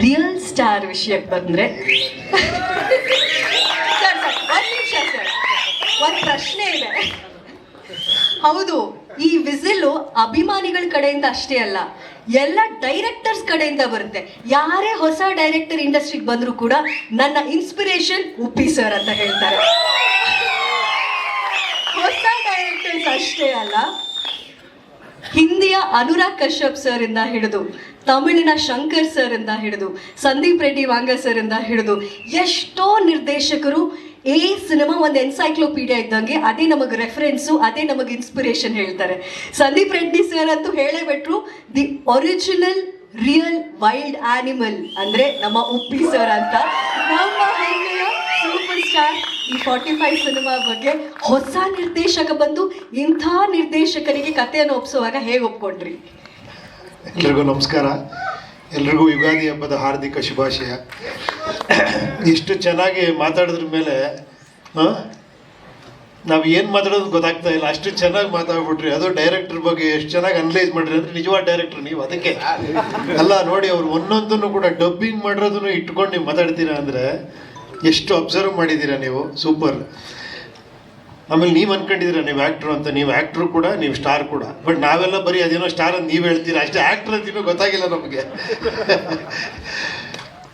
Real star ವಿಷಯಕ್ಕೆ ಬಂದ್ರೆ ಒಂದು ಪ್ರಶ್ನೆ ಇದೆ. ಹೌದು, ಈ ವಿಸಿಲು ಅಭಿಮಾನಿಗಳ ಕಡೆಯಿಂದ ಅಷ್ಟೇ ಅಲ್ಲ, ಎಲ್ಲ ಡೈರೆಕ್ಟರ್ಸ್ ಕಡೆಯಿಂದ ಬರುತ್ತೆ. ಯಾರೇ ಹೊಸ ಡೈರೆಕ್ಟರ್ ಇಂಡಸ್ಟ್ರಿಗೆ ಬಂದರೂ ಕೂಡ ನನ್ನ ಇನ್ಸ್ಪಿರೇಷನ್ ಉಪ್ಪಿ ಸರ್ ಅಂತ ಹೇಳ್ತಾರೆ. ಹೊಸ ಡೈರೆಕ್ಟರ್ಸ್ ಅಷ್ಟೇ ಅಲ್ಲ, ಹಿಂದಿಯ ಅನುರಾಗ್ ಕಶ್ಯಪ್ ಸರ್ ಇಂದ ಹಿಡಿದು, ತಮಿಳಿನ ಶಂಕರ್ ಸರ್ ಇಂದ ಹಿಡಿದು, ಸಂದೀಪ್ ರೆಡ್ಡಿ ವಾಂಗ ಸರ್ ಇಂದ ಹಿಡಿದು ಎಷ್ಟೋ ನಿರ್ದೇಶಕರು ಈ ಸಿನಿಮಾ ಒಂದು ಎನ್ಸೈಕ್ಲೋಪೀಡಿಯಾ ಇದ್ದಂಗೆ, ಅದೇ ನಮಗೆ ರೆಫರೆನ್ಸು, ಅದೇ ನಮಗೆ ಇನ್ಸ್ಪಿರೇಷನ್ ಹೇಳ್ತಾರೆ. ಸಂದೀಪ್ ರೆಡ್ಡಿ ಸರ್ ಅಂತೂ ಹೇಳೇ ಬಿಟ್ರು, the original real wild animal ಅಂದ್ರೆ ನಮ್ಮ ಉಪ್ಪಿ ಸರ್ ಅಂತ. ನಮ್ಮ ಹೆಮ್ಮೆಯ ಸೂಪರ್ ಸ್ಟಾರ್ ಈ 45 ಸಿನಿಮಾ ಬಗ್ಗೆ ಹೊಸ ನಿರ್ದೇಶಕ ಬಂದು ಇಂಥ ನಿರ್ದೇಶಕರಿಗೆ ಕಥೆಯನ್ನು ಒಪ್ಪಿಸುವಾಗ ಹೇಗೆ ಒಪ್ಕೊಂಡ್ರಿ? ಎಲ್ರಿಗೂ ನಮಸ್ಕಾರ. ಎಲ್ರಿಗೂ ಯುಗಾದಿ ಹಬ್ಬದ ಹಾರ್ದಿಕ ಶುಭಾಶಯ. ಇಷ್ಟು ಚೆನ್ನಾಗಿ ಮಾತಾಡಿದ್ರ ಮೇಲೆ ನಾವು ಏನು ಮಾತಾಡೋದು ಗೊತ್ತಾಗ್ತಾ ಇಲ್ಲ, ಅಷ್ಟು ಚೆನ್ನಾಗಿ ಮಾತಾಡ್ಬಿಟ್ರಿ. ಅದು ಡೈರೆಕ್ಟರ್ ಬಗ್ಗೆ ಎಷ್ಟು ಚೆನ್ನಾಗಿ ಅನಲೈಸ್ ಮಾಡಿರಿ ಅಂದರೆ ನಿಜವಾದ ಡೈರೆಕ್ಟರ್ ನೀವು. ಅದಕ್ಕೆ ಅಲ್ಲ ನೋಡಿ, ಅವ್ರು ಒಂದೊಂದನ್ನು ಕೂಡ ಡಬ್ಬಿಂಗ್ ಮಾಡಿರೋದನ್ನು ಇಟ್ಕೊಂಡು ನೀವು ಮಾತಾಡ್ತೀರಾ ಅಂದರೆ ಎಷ್ಟು ಅಬ್ಸರ್ವ್ ಮಾಡಿದ್ದೀರಾ ನೀವು, ಸೂಪರ್. ಆಮೇಲೆ ನೀವು ಅನ್ಕೊಂಡಿದ್ದೀರಾ ನೀವು ಆ್ಯಕ್ಟ್ರು ಅಂತ. ನೀವು ಆ್ಯಕ್ಟ್ರು ಕೂಡ, ನೀವು ಸ್ಟಾರ್ ಕೂಡ. ಬಟ್ ನಾವೆಲ್ಲ ಬರೀ ಅದೇನೋ ಸ್ಟಾರ್ ಅಂತ ನೀವು ಹೇಳ್ತೀರಾ ಅಷ್ಟೇ, ಆ್ಯಕ್ಟ್ರ್ ಅಂತ ಇನ್ನೂ ಗೊತ್ತಾಗಿಲ್ಲ ನಮಗೆ.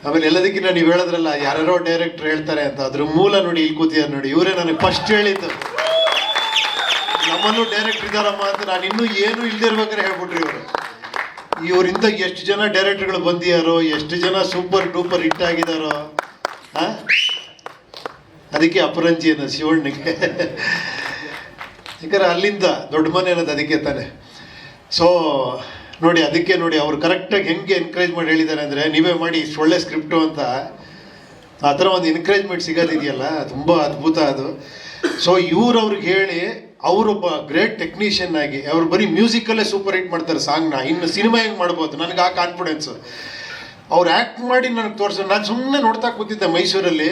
ಆಮೇಲೆ ಎಲ್ಲದಕ್ಕಿಂತ ನೀವು ಹೇಳೋದ್ರಲ್ಲ ಯಾರ್ಯಾರೋ ಡೈರೆಕ್ಟ್ರ್ ಹೇಳ್ತಾರೆ ಅಂತ, ಅದ್ರ ಮೂಲ ನೋಡಿ ಇಲ್ಲಿ ಕೂತಿದ್ದಾರೆ ನೋಡಿ, ಇವರೇ ನನಗೆ ಫಸ್ಟ್ ಹೇಳಿದ್ದು. ನಮ್ಮಲ್ಲೂ ಡೈರೆಕ್ಟ್ರ್ ಇದ್ದಾರಮ್ಮ ಅಂತ ನಾನು ಇನ್ನೂ ಏನು ಇಲ್ದಿರ್ಬೇಕಾದ್ರೆ ಹೇಳ್ಬಿಟ್ರಿ ಇವರು. ಇವರಿಂದ ಎಷ್ಟು ಜನ ಡೈರೆಕ್ಟ್ರುಗಳು ಬಂದಿದ್ದಾರೋ, ಎಷ್ಟು ಜನ ಸೂಪರ್ ಡೂಪರ್ ಹಿಟ್ ಆಗಿದ್ದಾರೋ. ಅದಕ್ಕೆ ಅಪರಂಜಿ ಅನ್ನೋದು ಶಿವಣ್ಣಗೆ. ಯಾಕಂದ್ರೆ ಅಲ್ಲಿಂದ ದೊಡ್ಡ ಮನೆ ಅನ್ನೋದು ಅದಕ್ಕೆ ತಾನೆ. ಸೊ ನೋಡಿ, ಅದಕ್ಕೆ ನೋಡಿ ಅವ್ರು ಕರೆಕ್ಟಾಗಿ ಹೆಂಗೆ ಎನ್ಕರೇಜ್ ಮಾಡಿ ಹೇಳಿದ್ದಾರೆ ಅಂದರೆ, ನೀವೇ ಮಾಡಿ ಇಷ್ಟು ಒಳ್ಳೆ ಸ್ಕ್ರಿಪ್ಟು ಅಂತ. ಆ ಥರ ಒಂದು ಎನ್ಕರೇಜ್ಮೆಂಟ್ ಸಿಗೋದಿದೆಯಲ್ಲ, ತುಂಬ ಅದ್ಭುತ ಅದು. ಸೊ ಇವ್ರು ಅವ್ರಿಗೆ ಹೇಳಿ ಅವರೊಬ್ಬ ಗ್ರೇಟ್ ಟೆಕ್ನಿಷಿಯನ್ ಆಗಿ ಅವ್ರು ಬರೀ ಮ್ಯೂಸಿಕಲ್ಲೇ ಸೂಪರ್ ಹಿಟ್ ಮಾಡ್ತಾರೆ ಸಾಂಗ್ನ. ಇನ್ನು ಸಿನಿಮಾ ಹೆಂಗೆ ಮಾಡ್ಬೋದು, ನನಗೆ ಆ ಕಾನ್ಫಿಡೆನ್ಸು. ಅವ್ರು ಆ್ಯಕ್ಟ್ ಮಾಡಿ ನನಗೆ ತೋರಿಸೋ, ನಾನು ಸುಮ್ಮನೆ ನೋಡ್ತಾ ಕೂತಿದ್ದೆ ಮೈಸೂರಲ್ಲಿ.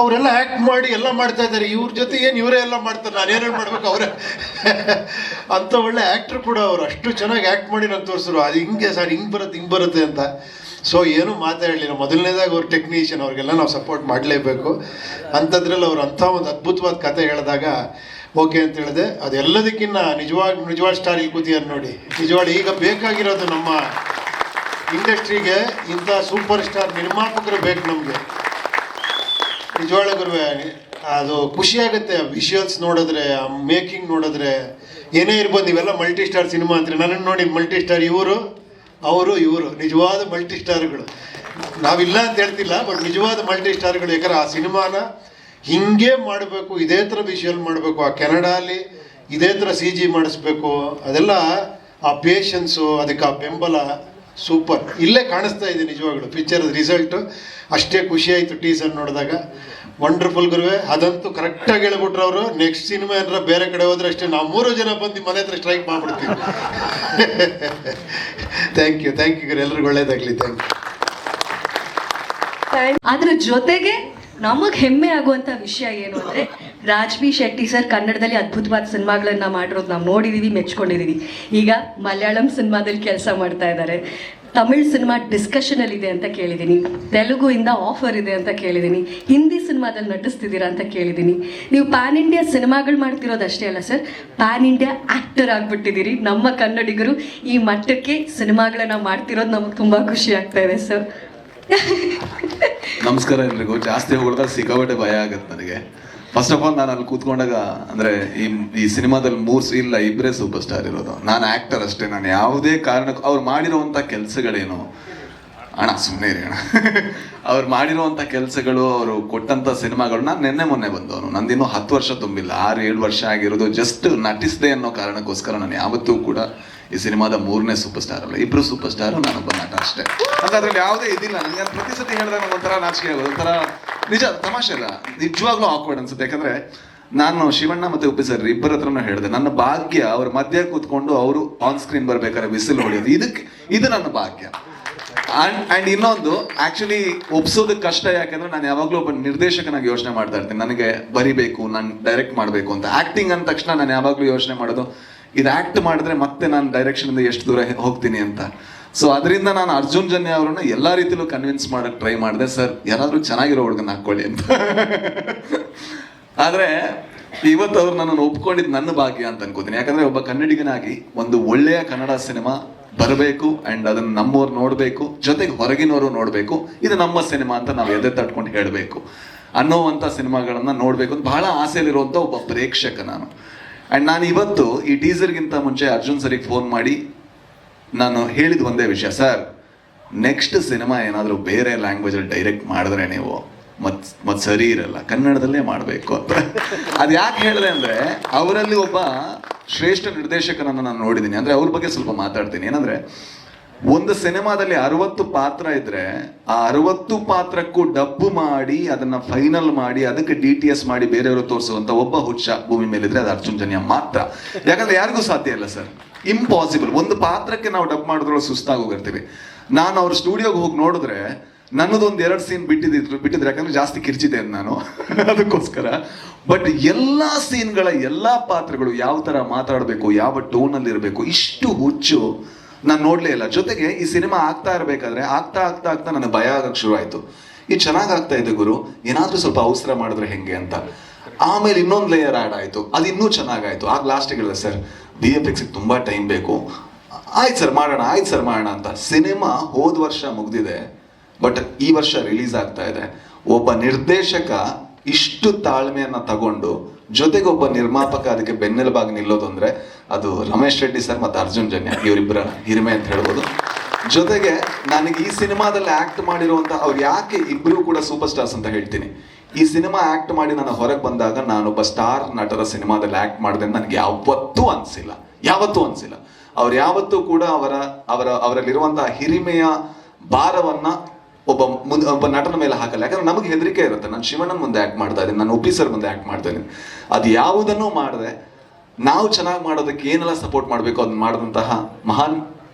ಅವರೆಲ್ಲ ಆ್ಯಕ್ಟ್ ಮಾಡಿ ಎಲ್ಲ ಮಾಡ್ತಾ ಇದ್ದಾರೆ, ಇವ್ರ ಜೊತೆ ಏನು ಇವರೇ ಎಲ್ಲ ಮಾಡ್ತಾರೆ, ನಾನೇನೇನು ಮಾಡ್ಬೇಕು ಅವರೇ ಅಂಥ ಒಳ್ಳೆ ಆ್ಯಕ್ಟ್ರು ಕೂಡ ಅವರು. ಅಷ್ಟು ಚೆನ್ನಾಗಿ ಆ್ಯಕ್ಟ್ ಮಾಡಿ ನಾನು ತೋರಿಸಿದ್ರು, ಅದು ಹಿಂಗೆ ಸರ್ ಹಿಂಗೆ ಬರುತ್ತೆ ಅಂತ. ಸೊ ಏನೂ ಮಾತಾಡಲಿಲ್ಲ. ಮೊದಲನೇದಾಗಿ ಅವ್ರು ಟೆಕ್ನಿಷಿಯನ್, ಅವ್ರಿಗೆಲ್ಲ ನಾವು ಸಪೋರ್ಟ್ ಮಾಡಲೇಬೇಕು. ಅಂಥದ್ರಲ್ಲಿ ಅವ್ರು ಅಂಥ ಒಂದು ಅದ್ಭುತವಾದ ಕತೆ ಹೇಳಿದಾಗ ಓಕೆ ಅಂತ ಹೇಳಿದೆ. ಅದೆಲ್ಲದಕ್ಕಿಂತ ನಿಜವಾದ ಸ್ಟಾರ್ ಇಲ್ಲಿ ಕೂತಿದ್ದಾರೆ ನೋಡಿ. ನಿಜವಾದ ಈಗ ಬೇಕಾಗಿರೋದು ನಮ್ಮ ಇಂಡಸ್ಟ್ರಿಗೆ ಇಂಥ ಸೂಪರ್ ಸ್ಟಾರ್ ನಿರ್ಮಾಪಕರು ಬೇಕು ನಮಗೆ. ನಿಜವಾಳ ಗುರುವೆ, ಅದು ಖುಷಿ ಆಗುತ್ತೆ ವಿಷುವಲ್ಸ್ ನೋಡಿದ್ರೆ, ಮೇಕಿಂಗ್ ನೋಡಿದ್ರೆ. ಏನೇ ಇರ್ಬೋದು, ನೀವೆಲ್ಲ ಮಲ್ಟಿ ಸ್ಟಾರ್ ಸಿನಿಮಾ ಅಂತೀರಿ, ನನ್ನನ್ನು ನೋಡಿ ಮಲ್ಟಿ ಸ್ಟಾರ್ ಇವರು ನಿಜವಾದ ಮಲ್ಟಿ ಸ್ಟಾರ್ಗಳು. ನಾವಿಲ್ಲ ಅಂತ ಹೇಳ್ತಿಲ್ಲ, ಬಟ್ ನಿಜವಾದ ಮಲ್ಟಿ ಸ್ಟಾರ್ಗಳು. ಯಾಕಂದ್ರೆ ಆ ಸಿನಿಮಾನ ಹಿಂಗೆ ಮಾಡಬೇಕು, ಇದೇ ಥರ ವಿಷುವಲ್ ಮಾಡಬೇಕು, ಆ ಕೆನಡಾಲಿ ಇದೇ ಥರ CG ಮಾಡಿಸ್ಬೇಕು. ಅದೆಲ್ಲ ಆ ಪೇಷನ್ಸು, ಅದಕ್ಕೆ ಆ ಬೆಂಬಲ ಸೂಪರ್ ಇಲ್ಲೇ ಕಾಣಿಸ್ತಾ ಇದೆ. ನಿಜವಾಗ್ಲು ಪಿಕ್ಚರ್ ರಿಸಲ್ಟು ಅಷ್ಟೇ ಖುಷಿ ಆಯಿತು ಟೀಸರ್ ನೋಡಿದಾಗ. ವಂಡರ್ಫುಲ್ ಗುರುವೆ, ಅದಂತೂ ಕರೆಕ್ಟಾಗಿ ಹೇಳ್ಬಿಟ್ರು ಅವರು. ನೆಕ್ಸ್ಟ್ ಸಿನಿಮಾ ಏನಾರ ಬೇರೆ ಕಡೆ ಹೋದ್ರೆ ಅಷ್ಟೇ, ನಾವು 3 ಜನ ಬಂದು ಮನೆ ಹತ್ರ ಸ್ಟ್ರೈಕ್ ಮಾಡ್ಬಿಡ್ತೀವಿ. ಥ್ಯಾಂಕ್ ಯು ಗುರು, ಎಲ್ರಿಗೂ ಒಳ್ಳೇದಾಗಲಿ. Thank you. ಅದ್ರ ಜೊತೆಗೆ ನಮಗೆ ಹೆಮ್ಮೆ ಆಗುವಂಥ ವಿಷಯ ಏನು ಅಂದರೆ, ರಾಜ್ಬಿ ಶೆಟ್ಟಿ ಸರ್ ಕನ್ನಡದಲ್ಲಿ ಅದ್ಭುತವಾದ ಸಿನಿಮಾಗಳನ್ನ ಮಾಡಿರೋದು ನಾವು ನೋಡಿದ್ದೀವಿ, ಮೆಚ್ಕೊಂಡಿದ್ದೀವಿ. ಈಗ ಮಲಯಾಳಂ ಸಿನಿಮಾದಲ್ಲಿ ಕೆಲಸ ಮಾಡ್ತಾ ಇದ್ದಾರೆ, ತಮಿಳ್ ಸಿನಿಮಾ ಡಿಸ್ಕಷನಲ್ಲಿದೆ ಅಂತ ಕೇಳಿದ್ದೀನಿ, ತೆಲುಗುಯಿಂದ ಆಫರ್ ಇದೆ ಅಂತ ಕೇಳಿದ್ದೀನಿ, ಹಿಂದಿ ಸಿನಿಮಾದಲ್ಲಿ ನಟಿಸ್ತಿದ್ದೀರಾ ಅಂತ ಕೇಳಿದ್ದೀನಿ. ನೀವು ಪ್ಯಾನ್ ಇಂಡಿಯಾ ಸಿನಿಮಾಗಳು ಮಾಡ್ತಿರೋದು ಅಷ್ಟೇ ಅಲ್ಲ ಸರ್, ಪ್ಯಾನ್ ಇಂಡಿಯಾ ಆ್ಯಕ್ಟರ್ ಆಗಿಬಿಟ್ಟಿದ್ದೀರಿ. ನಮ್ಮ ಕನ್ನಡಿಗರು ಈ ಮಟ್ಟಕ್ಕೆ ಸಿನಿಮಾಗಳನ್ನ ಮಾಡ್ತಿರೋದು ನಮಗೆ ತುಂಬ ಖುಷಿ ಆಗ್ತಾ ಇದೆ ಸರ್. ನಮಸ್ಕಾರ ಎಲ್ರಿಗೂ. ಜಾಸ್ತಿ ಹೊಗಳಿದಾಗ ಸಿಕ್ಕಾಪಟ್ಟೆ ಭಯ ಆಗುತ್ತೆ ನನಗೆ. ಫಸ್ಟ್ ಆಫ್ ಆಲ್ ನಾನು ಅಲ್ಲಿ ಕೂತ್ಕೊಂಡಾಗ ಅಂದರೆ ಈ ಸಿನಿಮಾದಲ್ಲಿ 3 ಇಲ್ಲ 2 ಸೂಪರ್ ಸ್ಟಾರ್ ಇರೋದು. ನಾನು ಆ್ಯಕ್ಟರ್ ಅಷ್ಟೇ. ನಾನು ಯಾವುದೇ ಕಾರಣಕ್ಕೂ ಅವ್ರು ಮಾಡಿರೋವಂಥ ಕೆಲಸಗಳೇನು ಅಣ್ಣ ಸುಮ್ಮನೆ ಇರಿ ಅಣ್ಣ ಅವ್ರು ಮಾಡಿರೋವಂಥ ಕೆಲಸಗಳು, ಅವರು ಕೊಟ್ಟಂಥ ಸಿನಿಮಾಗಳು, ನಾನು ಮೊನ್ನೆ ಬಂದವನು. ನಂದಿನ್ನೂ 10 ವರ್ಷ ತುಂಬಿಲ್ಲ, 6-7 ವರ್ಷ ಆಗಿರೋದು. ಜಸ್ಟ್ ನಟಿಸಿದೆ ಅನ್ನೋ ಕಾರಣಕ್ಕೋಸ್ಕರ ನಾನು ಯಾವತ್ತೂ ಕೂಡ ಈ ಸಿನಿಮಾದ 3ನೇ ಸೂಪರ್ ಸ್ಟಾರ್ ಅಲ್ಲ, 2 ಸೂಪರ್ ಸ್ಟಾರು, ನಾನೊಬ್ಬ ನಟ ಅಷ್ಟೇ ಅಂತ. ಅದ್ರಲ್ಲಿ ಯಾವುದೇ ಇದಿಲ್ಲ. ನನಗೆ ಪ್ರತಿ ಸತಿ ಹೇಳಿದಾಗ ಒಂಥರ ನಾಚಿಕೆ ಆಗೋದು, ಒಂಥರ ನಿಜ ತಮಾಷೆ ಇಲ್ಲ, ನಿಜವಾಗ್ಲೂ ಆಕ್ವರ್ಡ್ ಅನ್ಸುತ್ತೆ. ಯಾಕಂದ್ರೆ ನಾನು ಶಿವಣ್ಣ ಮತ್ತೆ ಉಪ್ಪಿ ಸರ್ ಇಬ್ಬರ ಹತ್ರನೂ ಹೇಳಿದೆ, ನನ್ನ ಭಾಗ್ಯ ಅವ್ರ ಮಧ್ಯ ಕೂತ್ಕೊಂಡು ಅವರು ಆನ್ ಸ್ಕ್ರೀನ್ ಬರ್ಬೇಕಾದ್ರೆ ವಿಸಿಲ್ ಹೊಡೆಯೋದು, ಇದು ನನ್ನ ಭಾಗ್ಯ. ಅಂಡ್ ಇನ್ನೊಂದು ಆಕ್ಚುಲಿ ಒಪ್ಸೋದಕ್ಕೆ ಕಷ್ಟ. ಯಾಕಂದ್ರೆ ನಾನು ಯಾವಾಗಲೂ ಒಬ್ಬ ನಿರ್ದೇಶಕನಾಗಿ ಯೋಚನೆ ಮಾಡ್ತಾ ಇರ್ತೀನಿ, ನನಗೆ ಬರಿಬೇಕು, ನಾನು ಡೈರೆಕ್ಟ್ ಮಾಡಬೇಕು ಅಂತ. ಆಕ್ಟಿಂಗ್ ಅಂದ ತಕ್ಷಣ ನಾನು ಯಾವಾಗಲೂ ಯೋಚನೆ ಮಾಡೋದು, ಇದು ಆಕ್ಟ್ ಮಾಡಿದ್ರೆ ಮತ್ತೆ ನಾನು ಡೈರೆಕ್ಷನ್ ಇಂದ ಎಷ್ಟು ದೂರ ಹೋಗ್ತೀನಿ ಅಂತ. ಸೊ ಅದರಿಂದ ನಾನು ಅರ್ಜುನ್ ಜನ್ಯ ಅವರನ್ನ ಎಲ್ಲಾ ರೀತಿಲೂ ಕನ್ವಿನ್ಸ್ ಮಾಡಕ್ ಟ್ರೈ ಮಾಡಿದೆ. ಸರ್ ಯಾರಾದ್ರೂ ಚೆನ್ನಾಗಿರೋ ಹುಡುಗನ ಹಾಕೊಳ್ಳಿ ಅಂತ. ಆದ್ರೆ ಇವತ್ತು ಅವ್ರು ನನ್ನನ್ನು ಒಪ್ಕೊಂಡಿದ್ದು ನನ್ನ ಭಾಗ್ಯ ಅಂತ ಅನ್ಕೋತೀನಿ. ಯಾಕಂದ್ರೆ ಒಬ್ಬ ಕನ್ನಡಿಗನಾಗಿ ಒಂದು ಒಳ್ಳೆಯ ಕನ್ನಡ ಸಿನಿಮಾ ಬರಬೇಕು ಅಂಡ್ ಅದನ್ನ ನಮ್ಮವ್ರು ನೋಡ್ಬೇಕು, ಜೊತೆಗೆ ಹೊರಗಿನವರು ನೋಡ್ಬೇಕು, ಇದು ನಮ್ಮ ಸಿನಿಮಾ ಅಂತ ನಾವು ಎದೆ ತಟ್ಕೊಂಡು ಹೇಳಬೇಕು ಅನ್ನೋವಂಥ ಸಿನಿಮಾಗಳನ್ನ ನೋಡ್ಬೇಕು ಅಂತ ಬಹಳ ಆಸೆಯಲ್ಲಿರುವಂಥ ಒಬ್ಬ ಪ್ರೇಕ್ಷಕ ನಾನು. ಅಂಡ್ ನಾನು ಇವತ್ತು ಈ ಟೀಸರ್ಗಿಂತ ಮುಂಚೆ ಅರ್ಜುನ್ ಸರಿಗೆ ಫೋನ್ ಮಾಡಿ ನಾನು ಹೇಳಿದ ಒಂದೇ ವಿಷಯ, ಸರ್ ನೆಕ್ಸ್ಟ್ ಸಿನಿಮಾ ಏನಾದರೂ ಬೇರೆ ಲ್ಯಾಂಗ್ವೇಜಲ್ಲಿ ಡೈರೆಕ್ಟ್ ಮಾಡಿದ್ರೆ ನೀವು ಮತ್ ಸರಿ ಇರಲ್ಲ, ಕನ್ನಡದಲ್ಲೇ ಮಾಡಬೇಕು ಅಂತ. ಅದು ಯಾಕೆ ಹೇಳಿದೆ ಅಂದರೆ ಅವರಲ್ಲಿ ಒಬ್ಬ ಶ್ರೇಷ್ಠ ನಿರ್ದೇಶಕನನ್ನು ನಾನು ನೋಡಿದ್ದೀನಿ. ಅಂದರೆ ಅವ್ರ ಬಗ್ಗೆ ಸ್ವಲ್ಪ ಮಾತಾಡ್ತೀನಿ. ಏನಂದರೆ ಒಂದು ಸಿನಿಮಾದಲ್ಲಿ 60 ಪಾತ್ರ ಇದ್ರೆ ಆ 60 ಪಾತ್ರಕ್ಕೂ ಡಬ್ಬು ಮಾಡಿ ಅದನ್ನ ಫೈನಲ್ ಮಾಡಿ ಅದಕ್ಕೆ DTS ಮಾಡಿ ಬೇರೆಯವರು ತೋರಿಸುವಂತ ಒಬ್ಬ ಹುಚ್ಚ ಭೂಮಿ ಮೇಲಿದ್ರೆ ಅದು ಅರ್ಜುನ್ ಜನ್ಯ ಮಾತ್ರ. ಯಾಕಂದ್ರೆ ಯಾರಿಗೂ ಸಾಧ್ಯ ಇಲ್ಲ ಸರ್, ಇಂಪಾಸಿಬಲ್. ಒಂದು ಪಾತ್ರಕ್ಕೆ ನಾವು ಡಬ್ ಮಾಡಿದ್ರೊಳಗೆ ಸುಸ್ತಾಗೋಗಿರ್ತೀವಿ. ನಾನು ಅವ್ರ ಸ್ಟುಡಿಯೋಗೆ ಹೋಗಿ ನೋಡಿದ್ರೆ ನನ್ನದೊಂದು 2 ಸೀನ್ ಬಿಟ್ಟಿದ್ರೆ ಯಾಕಂದ್ರೆ ಜಾಸ್ತಿ ಕಿರ್ಚಿದೆ ನಾನು ಅದಕ್ಕೋಸ್ಕರ. ಬಟ್ ಎಲ್ಲಾ ಸೀನ್ಗಳ ಎಲ್ಲಾ ಪಾತ್ರಗಳು ಯಾವ ತರ ಮಾತಾಡಬೇಕು, ಯಾವ ಟೋನಲ್ಲಿ ಇರಬೇಕು, ಇಷ್ಟು ಹುಚ್ಚು ನಾನು ನೋಡ್ಲೇ ಇಲ್ಲ. ಜೊತೆಗೆ ಈ ಸಿನಿಮಾ ಆಗ್ತಾ ಇರಬೇಕಾದ್ರೆ ಆಗ್ತಾ ನನಗೆ ಭಯ ಆಗಕ್ಕೆ ಶುರು ಆಯ್ತು. ಇದು ಚೆನ್ನಾಗ್ ಆಗ್ತಾ ಇದೆ ಗುರು, ಏನಾದ್ರೂ ಸ್ವಲ್ಪ ಅವಸರ ಮಾಡಿದ್ರೆ ಹೆಂಗೆ ಅಂತ. ಆಮೇಲೆ ಇನ್ನೊಂದು ಲೇಯರ್ ಆ್ಯಡ್ ಆಯ್ತು, ಅದು ಇನ್ನೂ ಚೆನ್ನಾಗಾಯ್ತು. ಆಗ ಲಾಸ್ಟಿಗೆ ಹೇಳಿದೆ, ಸರ್ VFX ತುಂಬಾ ಟೈಮ್ ಬೇಕು, ಆಯ್ತು ಸರ್ ಮಾಡೋಣ ಅಂತ. ಸಿನಿಮಾ ಹೋದ ವರ್ಷ ಮುಗ್ದಿದೆ, ಬಟ್ ಈ ವರ್ಷ ರಿಲೀಸ್ ಆಗ್ತಾ ಇದೆ. ಒಬ್ಬ ನಿರ್ದೇಶಕ ಇಷ್ಟು ತಾಳ್ಮೆಯನ್ನ ತಗೊಂಡು ಜೊತೆಗೆ ಒಬ್ಬ ನಿರ್ಮಾಪಕ ಅದಕ್ಕೆ ಬೆನ್ನೆಲುಬಾಗಿ ನಿಲ್ಲೋದು ಅಂದ್ರೆ ಅದು ರಮೇಶ್ ರೆಡ್ಡಿ ಸರ್ ಮತ್ತು ಅರ್ಜುನ್ ಜನ್ಯ, ಇವರಿಬ್ಬರ ಹಿರಿಮೆ ಅಂತ ಹೇಳ್ಬೋದು. ಜೊತೆಗೆ ನನಗೆ ಈ ಸಿನಿಮಾದಲ್ಲಿ ಆಕ್ಟ್ ಮಾಡಿರುವಂತ ಅವ್ರು ಯಾಕೆ ಇಬ್ರು ಕೂಡ ಸೂಪರ್ ಸ್ಟಾರ್ಸ್ ಅಂತ ಹೇಳ್ತೀನಿ. ಈ ಸಿನಿಮಾ ಆಕ್ಟ್ ಮಾಡಿ ನಾನು ಹೊರಗೆ ಬಂದಾಗ ನಾನೊಬ್ಬ ಸ್ಟಾರ್ ನಟರ ಸಿನಿಮಾದಲ್ಲಿ ಆಕ್ಟ್ ಮಾಡಿದೆ ನನಗೆ ಯಾವತ್ತೂ ಅನ್ಸಿಲ್ಲ. ಅವ್ರು ಯಾವತ್ತೂ ಕೂಡ ಅವರಲ್ಲಿರುವಂತಹ ಹಿರಿಮೆಯ ಭಾರವನ್ನ ಒಬ್ಬ ನಟನ ಮೇಲೆ ಹಾಕಲ್ಲ. ಯಾಕಂದ್ರೆ ನಮಗೆ ಹೆದರಿಕೆ ಇರುತ್ತೆ. ನಾನು ಶಿವಣ್ಣನ ಮುಂದೆ ಆಕ್ಟ್ ಮಾಡ್ತಾ ಇದ್ದೀನಿ, ನಾನು ಉಪ್ಪಿ ಸರ್ ಮುಂದೆ ಆಕ್ಟ್ ಮಾಡ್ತಾ ಇದ್ದೀನಿ. ಅದು ಯಾವುದನ್ನೂ ಮಾಡದೆ ನಾವು ಚೆನ್ನಾಗಿ ಮಾಡೋದಕ್ಕೆ ಏನೆಲ್ಲ ಸಪೋರ್ಟ್ ಮಾಡಬೇಕು ಅದನ್ನ ಮಾಡಿದಂತಹ ಮಹಾನ್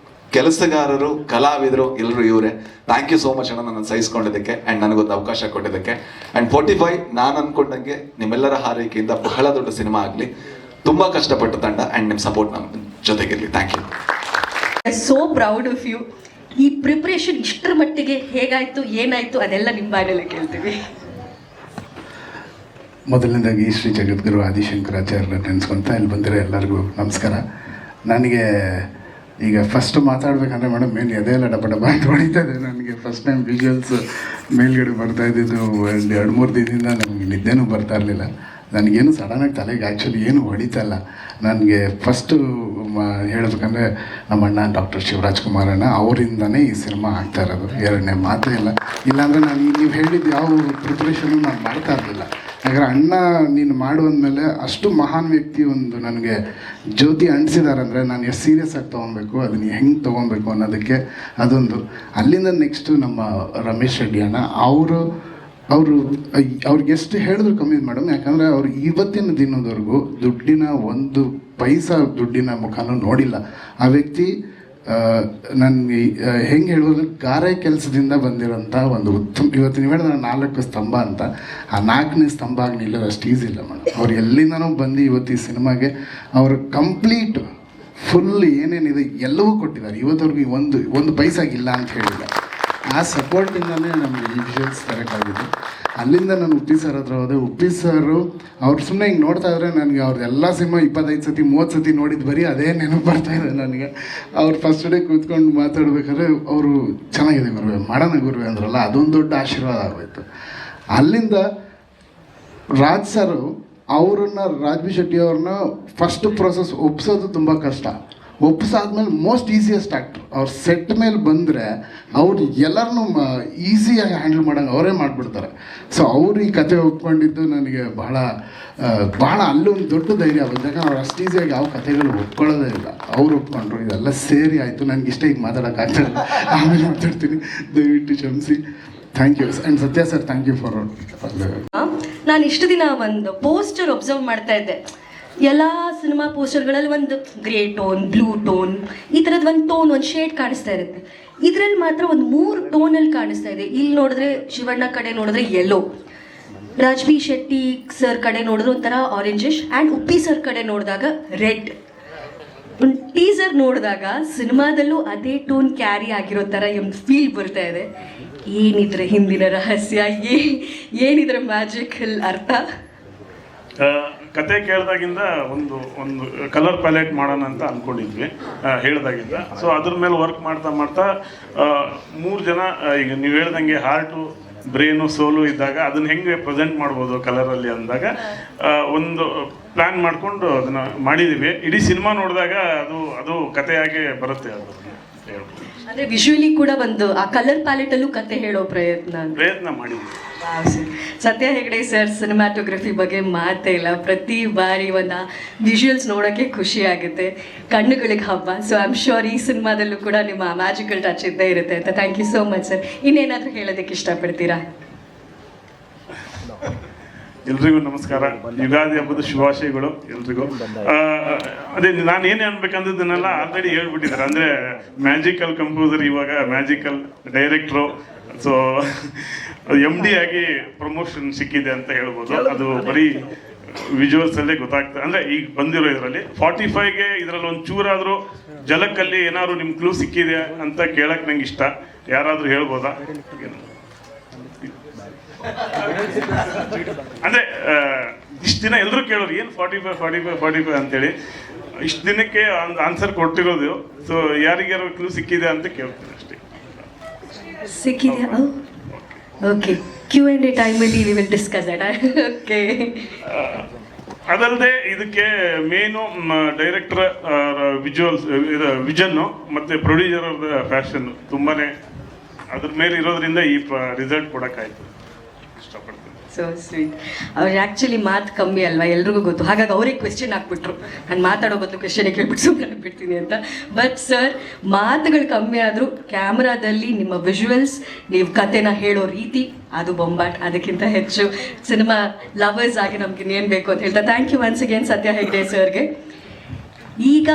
ಕೆಲಸಗಾರರು, ಕಲಾವಿದರು ಎಲ್ಲರೂ ಇವರೇ. ಥ್ಯಾಂಕ್ ಯು ಸೋ ಮಚ್ ಅಣ್ಣ, ನನ್ನನ್ನು ಸಹಿಸ್ಕೊಂಡಿದ್ದಕ್ಕೆ ಆ್ಯಂಡ್ ನನಗೊಂದು ಅವಕಾಶ ಕೊಟ್ಟಿದ್ದಕ್ಕೆ. ಆ್ಯಂಡ್ 45 ನಾನು ಅನ್ಕೊಂಡಂಗೆ ನಿಮ್ಮೆಲ್ಲರ ಹಾರೈಕೆಯಿಂದ ಬಹಳ ದೊಡ್ಡ ಸಿನಿಮಾ ಆಗಲಿ. ತುಂಬ ಕಷ್ಟಪಟ್ಟ ತಂಡ ಆ್ಯಂಡ್ ನಿಮ್ಮ ಸಪೋರ್ಟ್ ನಮ್ಮ ಜೊತೆಗಿರಲಿ. Thank you. So proud of you. ಈ ಪ್ರಿಪ್ರೇಷನ್ ಇಷ್ಟರ ಮಟ್ಟಿಗೆ ಹೇಗಾಯ್ತು, ಏನಾಯ್ತು, ಅದೆಲ್ಲ ನಿಮ್ಮ ಬಾಯಲ್ಲೇ ಕೇಳ್ತೀವಿ. ಮೊದಲನೇದಾಗಿ ಶ್ರೀ ಜಗದ್ಗುರು ಆದಿಶಂಕರಾಚಾರ್ಯರ ನೆನೆಸ್ಕೊಂತ ಇಲ್ಲಿ ಬಂದಿರೋ ಎಲ್ಲರಿಗೂ ನಮಸ್ಕಾರ. ನನಗೆ ಈಗ ಫಸ್ಟ್ ಮಾತಾಡ್ಬೇಕಂದ್ರೆ ಮೇಡಮ್ ಏನು ಎದೆಲ್ಲ ಡಬ್ಬ ಅಂತ ಹೊಡಿತಾ ಇದೆ. ನನಗೆ ಫಸ್ಟ್ ಟೈಮ್ ವಿಜುವಲ್ಸ್ ಮೇಲ್ಗಡೆ ಬರ್ತಾ ಇದ್ದಿದ್ದು 2-3 ದಿನದಿಂದ ನಮಗೆ ನಿದ್ದೆನೂ ಬರ್ತಾ ಇರಲಿಲ್ಲ. ನನಗೇನು ಸಡನ್ನಾಗಿ ತಲೆಗೆ ಆ್ಯಕ್ಚುಲಿ ಏನು ಹೊಡಿತಾ ಇಲ್ಲ. ನನಗೆ ಫಸ್ಟು ಹೇಳಬೇಕಂದ್ರೆ ನಮ್ಮ ಅಣ್ಣ ಡಾಕ್ಟರ್ ಶಿವರಾಜ್ ಕುಮಾರ್ ಅಣ್ಣ ಅವರಿಂದನೇ ಈ ಸಿನಿಮಾ ಆಗ್ತಾ ಇರೋದು, ಎರಡನೇ ಮಾತೇ ಇಲ್ಲ. ಇಲ್ಲಾಂದರೆ ನಾನು ನೀವು ಹೇಳಿದ್ದು ಯಾವ ಪ್ರಿಪ್ರೇಷನ್ನು ನಾನು ಮಾಡ್ತಾ ಇರಲಿಲ್ಲ. ಯಾಕಂದರೆ ಅಣ್ಣ ನೀನು ಮಾಡುವಂದಮೇಲೆ ಅಷ್ಟು ಮಹಾನ್ ವ್ಯಕ್ತಿ ಒಂದು ನನಗೆ ಜ್ಯೋತಿ ಅಂಟಿಸಿದಾರಂದರೆ ನಾನು ಎಷ್ಟು ಸೀರಿಯಸ್ ಆಗಿ ತೊಗೊಬೇಕು, ಅದನ್ನು ಹೆಂಗೆ ತೊಗೊಬೇಕು ಅನ್ನೋದಕ್ಕೆ ಅದೊಂದು. ಅಲ್ಲಿಂದ ನೆಕ್ಸ್ಟು ನಮ್ಮ ರಮೇಶ್ ರೆಡ್ಡಿ ಅಣ್ಣ ಅವ್ರಿಗೆ ಎಷ್ಟು ಹೇಳಿದ್ರು ಕಮ್ಮಿ ಮೇಡಮ್. ಯಾಕಂದರೆ ಅವ್ರು ಇವತ್ತಿನ ದಿನದವರೆಗೂ ಒಂದು ಪೈಸಾ ದುಡ್ಡಿನ ಮುಖನೂ ನೋಡಿಲ್ಲ. ಆ ವ್ಯಕ್ತಿ ನನಗೆ ಹೆಂಗೆ ಹೇಳ್ಬೋದು, ಗಾರೆ ಕೆಲಸದಿಂದ ಬಂದಿರೋಂಥ ಒಂದು ಉತ್ತಮ, ಇವತ್ತು ನೀವು ಹೇಳಿದ್ರೆ 4 ಸ್ತಂಭ ಅಂತ, ಆ 4ನೇ ಸ್ತಂಭ ಆಗಿ ನಿಲ್ಲೋದು ಅಷ್ಟು ಈಸಿ ಇಲ್ಲ ಮೇಡಮ್. ಅವ್ರು ಎಲ್ಲಿಂದನೂ ಬಂದು ಇವತ್ತು ಈ ಸಿನಿಮಾಗೆ ಅವರು ಕಂಪ್ಲೀಟ್ ಫುಲ್ ಏನೇನಿದೆ ಎಲ್ಲವೂ ಕೊಟ್ಟಿದ್ದಾರೆ. ಇವತ್ತವ್ರಿಗೆ ಒಂದು ಪೈಸಾಗಿಲ್ಲ ಅಂತ ಹೇಳಿಲ್ಲ. ಆ ಸಪೋರ್ಟಿಂದಲೇ ನಮಗೆ ಈ ವಿಷಯಸ್ ತರೋಕ್ಕಾಗಿದೆ. ಅಲ್ಲಿಂದ ನಾನು ಉಪ್ಪಿ ಸರ್ ಹತ್ರ ಹೋದೆ. ಉಪ್ಪಿ ಸರು ಅವ್ರು ಸುಮ್ಮನೆ ಹಿಂಗೆ ನೋಡ್ತಾ ಇದ್ರೆ ನನಗೆ ಅವ್ರದ್ದೆಲ್ಲ ಸಿನಿಮಾ 25 ಸತಿ 30 ಸತಿ ನೋಡಿದ್ದು ಬರೀ ಅದೇ ನೆನಪು ಬರ್ತಾ ಇದೆ ನನಗೆ. ಅವ್ರು ಫಸ್ಟ್ ಡೇ ಕೂತ್ಕೊಂಡು ಮಾತಾಡ್ಬೇಕಾದ್ರೆ ಅವರು ಚೆನ್ನಾಗಿದೆ ಗುರುವೆ, ಮಾಡೋಣ ಗುರುವೆ ಅಂದ್ರಲ್ಲ, ಅದೊಂದು ದೊಡ್ಡ ಆಶೀರ್ವಾದ ಆಗೋಯ್ತು. ಅಲ್ಲಿಂದ ರಾಜ್ ಸರು ರಾಜ್ ಬಿ ಶೆಟ್ಟಿ ಅವ್ರನ್ನ ಫಸ್ಟ್ ಪ್ರೊಸೆಸ್ ಒಪ್ಸೋದು ತುಂಬ ಕಷ್ಟ. ಒಪ್ಪಿಸಾದ್ಮೇಲೆ ಮೋಸ್ಟ್ ಈಸಿಯೆಸ್ಟ್ ಆ್ಯಕ್ಟ್ರು ಅವ್ರು ಸೆಟ್ ಮೇಲೆ ಬಂದರೆ ಅವ್ರು ಎಲ್ಲರನ್ನೂ ಈಸಿಯಾಗಿ ಹ್ಯಾಂಡಲ್ ಮಾಡೋಂಗೆ ಅವರೇ ಮಾಡಿಬಿಡ್ತಾರೆ. ಸೊ ಅವರು ಈ ಕತೆ ಒಪ್ಕೊಂಡಿದ್ದು ನನಗೆ ಬಹಳ ಅಲ್ಲೊಂದು ದೊಡ್ಡ ಧೈರ್ಯ ಆಗುತ್ತೆ. ಯಾಕಂದ್ರೆ ಅವ್ರು ಅಷ್ಟು ಈಸಿಯಾಗಿ ಯಾವ ಕಥೆಗಳು ಒಪ್ಕೊಳ್ಳೋದೇ ಇಲ್ಲ. ಅವ್ರು ಒಪ್ಕೊಂಡ್ರು, ಇದೆಲ್ಲ ಸೇರಿ ಆಯಿತು. ನನಗೆ ಇಷ್ಟ ಈಗ ಮಾತಾಡೋಕ್ಕಾಗ್ತದೆ, ಆಮೇಲೆ ಮಾತಾಡ್ತೀನಿ, ದಯವಿಟ್ಟು ಕ್ಷಮಿಸಿ. Thank you. And Satya sir, thank you for ನಾನು ಇಷ್ಟು ದಿನ ಒಂದು ಪೋಸ್ಟರ್ ಒಬ್ಸರ್ವ್ ಮಾಡ್ತಾ ಇದ್ದೆ. ಎಲ್ಲ ಸಿನಿಮಾ ಪೋಸ್ಟರ್ಗಳಲ್ಲಿ ಒಂದು ಗ್ರೇ ಟೋನ್, ಬ್ಲೂ ಟೋನ್, ಈ ಥರದ್ದು ಒಂದು ಟೋನ್, ಒಂದು ಶೇಡ್ ಕಾಣಿಸ್ತಾ ಇರುತ್ತೆ. ಇದರಲ್ಲಿ ಮಾತ್ರ ಒಂದು 3 ಟೋನಲ್ಲಿ ಕಾಣಿಸ್ತಾ ಇದೆ. ಇಲ್ಲಿ ನೋಡಿದ್ರೆ ಶಿವಣ್ಣ ಕಡೆ ನೋಡಿದ್ರೆ yellow, Raj B Shetty sir ಕಡೆ ನೋಡಿದ್ರೆ ಒಂಥರ ಆರೆಂಜಿಶ್, ಆ್ಯಂಡ್ ಉಪ್ಪಿ ಸರ್ ಕಡೆ ನೋಡಿದಾಗ ರೆಡ್. ಒಂದು ಟೀಸರ್ ನೋಡಿದಾಗ ಸಿನಿಮಾದಲ್ಲೂ ಅದೇ ಟೋನ್ ಕ್ಯಾರಿ ಆಗಿರೋ ಥರ ಒಂದು ಫೀಲ್ ಬರ್ತಾ ಇದೆ. ಏನಿದ್ರೆ ಹಿಂದಿನ ರಹಸ್ಯ, ಏನಿದ್ರೆ ಮ್ಯಾಜಿಕಲ್ ಅರ್ಥ? ಕತೆ ಕೇಳಿದಾಗಿಂದ ಒಂದು ಕಲರ್ ಪ್ಯಾಲೆಟ್ ಮಾಡೋಣ ಅಂತ ಅಂದ್ಕೊಂಡಿದ್ವಿ ಹೇಳಿದಾಗಿಂದ. ಸೊ ಅದ್ರ ಮೇಲೆ ವರ್ಕ್ ಮಾಡ್ತಾ ಮಾಡ್ತಾ 3 ಜನ, ಈಗ ನೀವು ಹೇಳ್ದಂಗೆ ಹಾರ್ಟು, ಬ್ರೈನು, ಸೋಲು ಇದ್ದಾಗ ಅದನ್ನ ಹೆಂಗೆ ಪ್ರೆಸೆಂಟ್ ಮಾಡ್ಬೋದು ಕಲರಲ್ಲಿ ಅಂದಾಗ ಒಂದು ಪ್ಲ್ಯಾನ್ ಮಾಡಿಕೊಂಡು ಅದನ್ನು ಮಾಡಿದ್ದೀವಿ. ಇಡೀ ಸಿನಿಮಾ ನೋಡಿದಾಗ ಅದು ಕಥೆಯಾಗೆ ಬರುತ್ತೆ. ಅದು ಹೇಳ್ಬೋದು. ಅಂದರೆ ವಿಜುವಲಿ ಕೂಡ ಒಂದು ಆ ಕಲರ್ ಪ್ಯಾಲೆಟಲ್ಲೂ ಕತೆ ಹೇಳೋ ಪ್ರಯತ್ನ ಮಾಡಿದ್ವಿ. ಸತ್ಯ ಹೆಗ್ಡೆ ಸರ್ ಸಿನಿಮಾಟೋಗ್ರಫಿ ಬಗ್ಗೆ ಮಾತೇ ಇಲ್ಲ. ಪ್ರತಿ ಬಾರಿ ಒಂದು ವಿಜುವಲ್ಸ್ ನೋಡೋಕ್ಕೆ ಖುಷಿ ಆಗುತ್ತೆ, ಕಣ್ಣುಗಳಿಗೆ ಹಬ್ಬ. ಸೊ ಐ ಆಮ್ ಶ್ಯೂರ್ ಈ ಸಿನಿಮಾದಲ್ಲೂ ಕೂಡ ನಿಮ್ಮ ಮ್ಯಾಜಿಕಲ್ ಟಚ್ ಇದ್ದೇ ಇರುತ್ತೆ ಅಂತ. Thank you so much sir. ಇನ್ನೇನಾದರೂ ಹೇಳೋದಕ್ಕೆ ಇಷ್ಟಪಡ್ತೀರಾ? ಎಲ್ರಿಗೂ ನಮಸ್ಕಾರ. ಯುಗಾದಿ ಹಬ್ಬದ ಶುಭಾಶಯಗಳು ಎಲ್ರಿಗೂ. ಅದೇ ನಾನು ಏನೇ ಅನ್ಬೇಕಂದದನ್ನೆಲ್ಲ ಆಲ್ರೆಡಿ ಹೇಳ್ಬಿಟ್ಟಿದ್ದಾರೆ. ಅಂದರೆ ಮ್ಯಾಜಿಕಲ್ ಕಂಪೋಸರ್, ಇವಾಗ ಮ್ಯಾಜಿಕಲ್ ಡೈರೆಕ್ಟ್ರು. ಸೊ MD ಆಗಿ ಪ್ರಮೋಷನ್ ಸಿಕ್ಕಿದೆ ಅಂತ ಹೇಳ್ಬೋದು. ಅದು ಬರೀ ವಿಜುವಲ್ಸ್ ಅಲ್ಲೇ ಗೊತ್ತಾಗ್ತದೆ. ಅಂದರೆ ಈಗ ಬಂದಿರೋ ಇದರಲ್ಲಿ 45ಗೆ ಇದರಲ್ಲಿ ಒಂದು ಚೂರಾದರೂ ಜಲಕ್ಕಲ್ಲಿ ಏನಾದ್ರು ನಿಮ್ಮ ಕ್ಲೂ ಸಿಕ್ಕಿದೆ ಅಂತ ಕೇಳಕ್ಕೆ ನಂಗೆ ಇಷ್ಟ. ಯಾರಾದರೂ ಹೇಳ್ಬೋದಾ? ಅಂದ್ರೆ ಇಷ್ಟು ದಿನ ಎಲ್ಲರೂ ಕೇಳೋರು ಏನು 45 ಅಂತೇಳಿ. ಇಷ್ಟು ದಿನಕ್ಕೆ ಒಂದು ಆನ್ಸರ್ ಕೊಟ್ಟಿರೋದು. ಸೊ ಯಾರಿಗ್ಯಾರು ಕ್ಲೂ ಸಿಕ್ಕಿದೆ ಅಂತ ಕೇಳ್ತೀನಿ ಅಷ್ಟೇ. ಸಿಕ್ಕಿದೆ. ಓಕೆ, Q&A ಟೈಮಲ್ಲಿ we will discuss that. Okay. ಅದಲ್ಲದೆ ಇದಕ್ಕೆ ಮೇನು ಡೈರೆಕ್ಟರ್ ವಿಜುವಲ್ಸ್ ವಿಷನ್ನು ಮತ್ತು ಪ್ರೊಡ್ಯೂಸರ್ ಅವ್ರದ್ದು ಫ್ಯಾಷನ್ ತುಂಬಾನೇ ಅದ್ರ ಮೇಲೆ ಇರೋದ್ರಿಂದ ಈ ರಿಸಲ್ಟ್ ಕೊಡೋಕ್ಕಾಯ್ತು. ಇಷ್ಟಪಡ್ತೀನಿ. So sweet. ಅವ್ರಿಗೆ ಆ್ಯಕ್ಚುಲಿ ಮಾತು ಕಮ್ಮಿ ಅಲ್ವಾ, ಎಲ್ರಿಗೂ ಗೊತ್ತು. ಹಾಗಾಗಿ ಅವ್ರಿಗೆ ಕ್ವೆಶ್ಚನ್ ಹಾಕ್ಬಿಟ್ರು, ನಾನು ಮಾತಾಡೋ ಬದಲು ಕ್ವೆಶ್ಚನ್ ಕೇಳ್ಬಿಟ್ಟು ಸುಮ್ಮನೆ ಬಿಡ್ತೀನಿ ಅಂತ. ಬಟ್ ಸರ್, ಮಾತುಗಳು ಕಮ್ಮಿ ಆದರೂ ಕ್ಯಾಮ್ರಾದಲ್ಲಿ ನಿಮ್ಮ ವಿಜುವಲ್ಸ್, ನೀವು ಕತೆನ ಹೇಳೋ ರೀತಿ, ಅದು ಬೊಂಬಾಟ್. ಅದಕ್ಕಿಂತ ಹೆಚ್ಚು ಸಿನಿಮಾ ಲವರ್ಸ್ ಆಗಿ ನಮ್ಗೆ ಇನ್ನೇನು ಬೇಕು ಅಂತ ಹೇಳ್ತಾ ಥ್ಯಾಂಕ್ ಯು ಒನ್ಸ್ ಅಗೇನ್ ಸತ್ಯ ಹೆಗ್ಡೆ ಸರ್ಗೆ. ಈಗ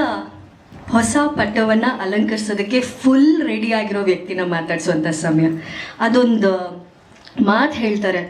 ಹೊಸ ಪಟ್ಟವನ್ನು ಅಲಂಕರಿಸೋದಕ್ಕೆ ಫುಲ್ ರೆಡಿ ಆಗಿರೋ ವ್ಯಕ್ತಿನ ಮಾತಾಡಿಸುವಂಥ ಸಮಯ. ಅದೊಂದು ಮಾತು ಹೇಳ್ತಾರೆ,